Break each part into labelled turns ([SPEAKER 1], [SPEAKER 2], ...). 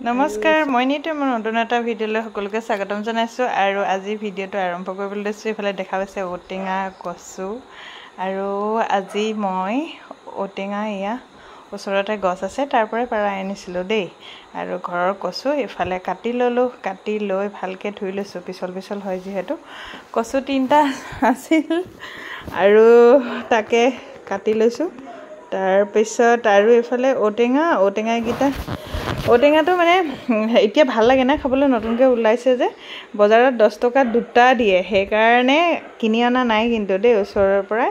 [SPEAKER 1] নমস্কাৰ মই নিতে মোৰ নতুন এটা ভিডিঅ'লৈ সকলোকে স্বাগতম জনাইছো আৰু আজি ভিডিঅ'টো আৰম্ভ কৰিবলৈ লৈছো ইফালে দেখা পাইছে ঔটেঙা কচু আৰু আজি মই ঔটেঙা ইয়া ওচৰতে গছ আছে তাৰ পৰাই পাৰা আনিছিলো দেই আৰু ঘৰৰ কচু ইফালে কাটি ললো কাটি লৈ ভালকে ধুই লৈছো পিছল হয় যিহেতু কচু তিনটা আছিল আৰু তাকে কাটি লৈছো তাৰ পিছত আৰু ইফালে ঔটেঙা গিটা ঔটেঙাটো মানে এতিয়া ভাল লাগে না খাবলৈ নতুনকৈ ওলাইছে যে বজাৰত 10 টকা দুটা দিয়ে সেইকাৰণে কিনি অনা নাই কিন্তু দেই ওচৰৰ পৰা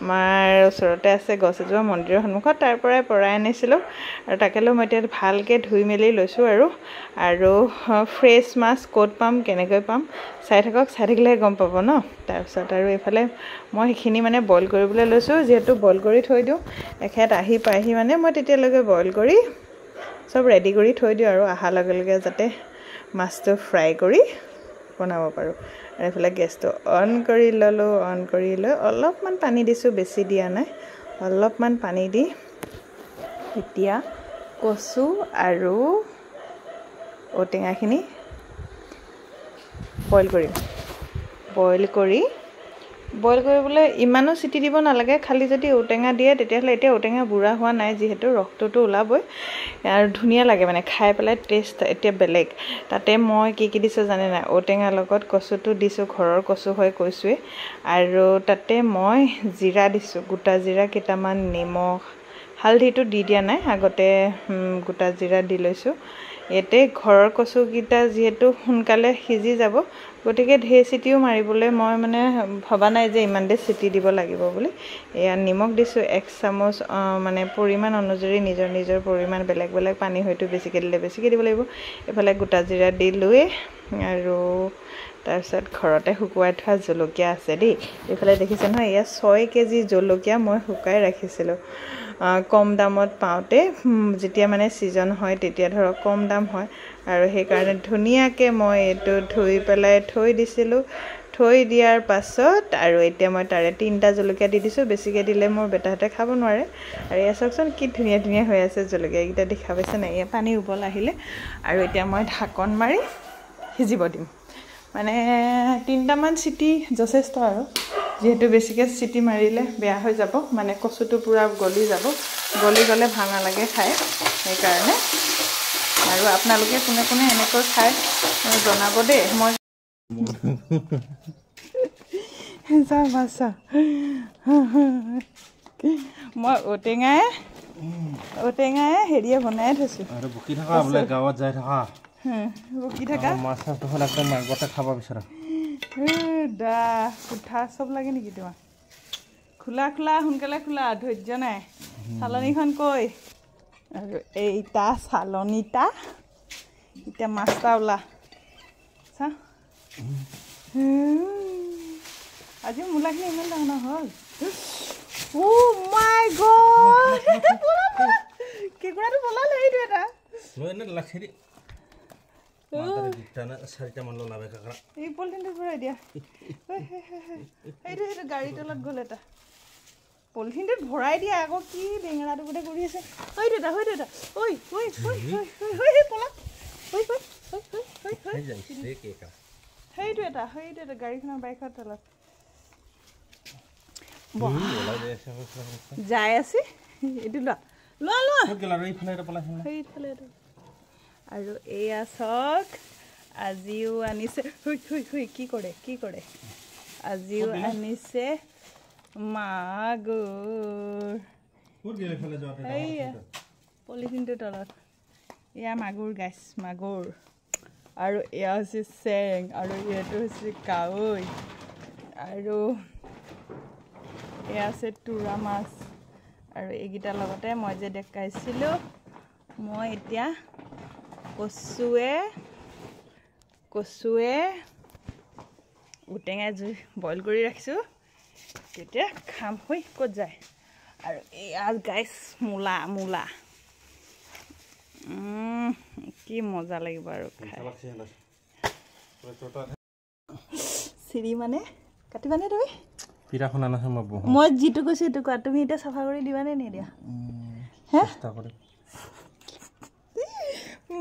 [SPEAKER 1] আমাৰ ওচৰতে আছে গছ এজোপা মন্দিৰৰ সন্মুখত তাৰ পৰাই আনিছিলোঁ আৰু তাকেলৈ মই এতিয়া ভালকৈ ধুই মেলি লৈছোঁ আৰু ফ্ৰেছ মাছ ক'ত পাম কেনেকৈ পাম চাই থাকিলে গম পাব ন তাৰপিছত আৰু এইফালে মই সেইখিনি মানে বইল কৰিবলৈ লৈছোঁ যিহেতু বইল কৰি থৈ দিওঁ এখেত আহি পাইহি মানে মই তেতিয়ালৈকে বইল কৰি সব ৰেডি কৰি থৈ দিও আৰু আহা লগে যাতে মাছটো ফ্ৰাই কৰি বনাব পাৰো আৰু এফালে গেছটো অন কৰি ললো অন কৰি লৈ অলপমান পানী দিছো বেছি দিয়া নাই অলপমান পানী দি এতিয়া কচু আৰু ঔটেঙাখিনি বইল কৰিবলৈ ইমানো চিটি দিব নালাগে খালি যদি ঔটেঙা দিয়ে তেতিয়াহলে এতিয়া ঔটেঙা বুঢ়া হোৱা নাই যিহেতু ৰসটোতো ওলাবই আৰু ধুনিয়া লাগে মানে খাই পেলাই টেষ্ট এতিয়া বেলেগ তাতে মই কি দিছো জানে না ঔটেঙা লগত কচুটো দিছো ঘৰৰ কচু হয় কৈছোৱে আৰু তাতে মই জিৰা দিছো গোটা জিৰা কেইটামান নিমখ হালধিটো দি দিয়া নাই আগতে গোটা জিৰা দি লৈছো এতে ঘৰৰ কচু কিটা যেহেতু সোনকালে সিজি যাব গতিকে ঢেৰ চিটিও মাৰিবলৈ মই মানে ভবা নাই যে ইমান দে চিটি দিব লাগিব বুলি এয়া নিমখ দিছো 1 চামুচ মানে পৰিমাণ অনুযায়ী নিজৰ পৰিমাণ বেলেগ পানী হয়তো বেছিকৈ দিলে বেছিকৈ দিব লাগিব এফালে গোটা জিৰা দি লৈ আৰু তাৰপিছত ঘৰতে শুকুৱাই থোৱা জলকীয়া আছে দেই এফালে দেখিছে নহয় এয়া 6 কেজি জলকীয়া মই শুকাই ৰাখিছিলোঁ কম দামত পাওঁতে যেতিয়া মানে সিজন হয় তেতিয়া ধৰক কম দাম হয় আৰু সেই কাৰণে ধুনিয়াকে মই এটো ধুই পেলাই থৈ দিছিলোঁ থৈ দিয়াৰ পাছত আৰু এতিয়া মই তাৰে 3টা জলকীয়া দি দিছো বেছিকৈ দিলে মোৰ বেটাহতে খাব নোৱাৰে আৰু এয়া চাওকচোন কি ধুনিয়া হৈ আছে জলকীয়া কিটা দেখা পাইছে না এয়া পানী উবল আহিলে আৰু এতিয়া মই ঢাকন মাৰি সিজিব দিম মানে 3টা মান চিটি যথেষ্ট আৰু যেহেতু বেছিকৈ চিটি মাৰিলে বেয়া হৈ যাব মানে কচুটো পুৰা গলি যাব গলি গলে ভাল নালাগে খাই সেই কাৰণে আৰু আপোনালোকে কোনে এনেকৈ খায় জনাব দেই মই বাছা মই ঔটেঙায়ে হেৰিয়ে বনাই থৈছো
[SPEAKER 2] আৰু বকি থাকা বলে গাঁৱত যাই থাকা
[SPEAKER 1] বকি থাকা
[SPEAKER 2] মাছটো হল একদম মাগতে খাব বিচাৰা
[SPEAKER 1] দা কুঠা সব লাগে নেকি তোমাক খোলা সোনকালে খোলা ধৈৰ্য নাই চালনীখন কৈ আৰু এইটা চালনীটা এতিয়া মাছটা ওলা চা আজি মূলাখিনি ইমান ডাঙৰ হ'ল ও মাই গড কেকুৰাটো পলালে এইটো এটা
[SPEAKER 2] লৈ এনে লাখেৰি মাতাৰে দিটানা 4টা মান ললাবে কাকৰা
[SPEAKER 1] এই পলিথিনটো ভৰাই দিয়া এইটো গাড়ী তলত গ'ল এটা পলিথিনটো ভৰাই দিয়া আকৌ কি বেঙেৰাটো গোটে কৰি আছে ঐ দেতা ঐ পলা ঐ
[SPEAKER 2] যাইছে কেকা
[SPEAKER 1] সেইটো এটা গাড়ীখনৰ বাইকৰ তলত যাই আছে এইটো লোৱা সেইফালে আৰু এয়া চক আজিও আনিছে কি কৰে আজিও আনিছে মাগুৰ পলিথিনটোৰ তলত এয়া মাগুৰ আৰু এয়া হৈছে চেং আৰু এইটো হৈছে কাৱৈ আৰু এয়া আছে তুৰা মাছ আৰু এইকেইটাৰ লগতে মই যে দেখাইছিলোঁ মই এতিয়া কচুৱে ঔটেঙা জুই বইল কৰি ৰাখিছোঁ তেতিয়া খাম হৈ ক'ত যায় আৰু এয়া গাইছ মূলা কি মজা লাগিব আৰু খাই চিৰি মানে কাটিবানে তুমি
[SPEAKER 2] পিৰাখন আনা
[SPEAKER 1] মই যিটো কৈছো সেইটো কোৱা তুমি এটা চাফা কৰি দিবানে নিদিয়া হে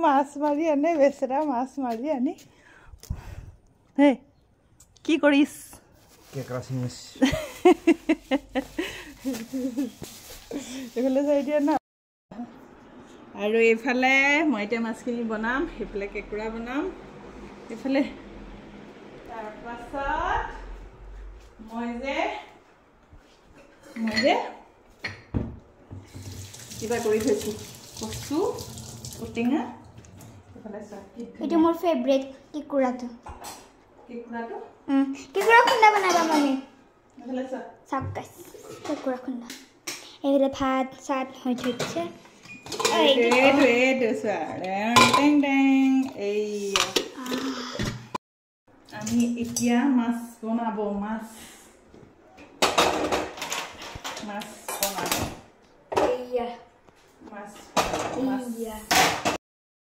[SPEAKER 1] মাছ মাৰি আনে বেচেৰা মাছ মাৰি আনি হে কি কৰিছ এইফালে চাই দিয়া না আৰু এইফালে মই এতিয়া মাছখিনি বনাম সেইফালে কেঁকুৰা বনাম এইফালে তাৰপাছত মই যে কিবা কৰি থৈছোঁ কচু ঔটেঙা এইফালে
[SPEAKER 3] এইটো মোৰ ফেভৰেট কেঁকুৰাটো
[SPEAKER 1] কেঁকুৰাটো
[SPEAKER 3] খুন্দা বনাবা মানে
[SPEAKER 1] এইফালে
[SPEAKER 3] চাওক গাইছ কেঁকুৰা খুন্দা এইফালে ভাত চাত হৈ থৈছে
[SPEAKER 1] আমি এতিয়া মাছ বনাব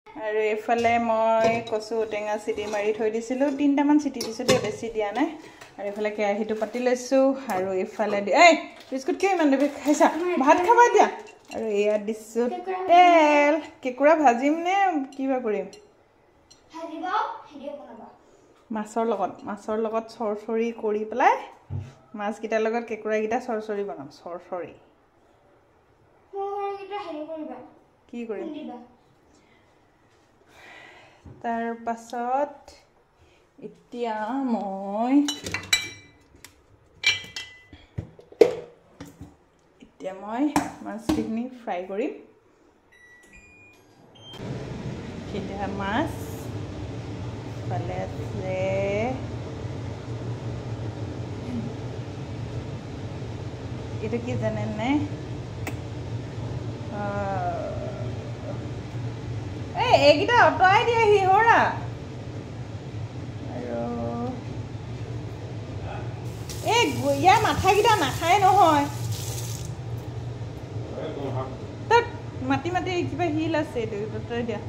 [SPEAKER 1] আৰু এইফালে মই কচু ঔটেঙা চিটি মাৰি থৈ দিছিলোঁ 3টামান চিটি দিছোঁ দেই বেছি দিয়া নাই আৰু এইফালে কেৰাহীটো পাতি লৈছোঁ আৰু এইফালে এই বিস্কুট কিয় ইমান দেৰি খাইছা ভাত খাবা দিয়া আৰু এয়া দিছোঁ তেল কেঁকুৰা ভাজিম নে কিবা কৰিম মাছৰ লগত চৰচৰি কৰি পেলাই মাছকেইটাৰ লগত কেঁকুৰাকেইটা চৰচৰি বনাম চৰচৰি কি কৰিম তাৰ পাছত এতিয়া মই মাছখিনি ফ্ৰাই কৰিম সেইটা মাছ ফালে আছে এইটো কি জানে নে এইকেইটা অঁতৰাই দিয়ে সিহৰা আৰু এই ইয়াৰ মাথাকেইটা নাখায় নহয় তাত মাটি কিবা শিল আছে এইটো দিয়া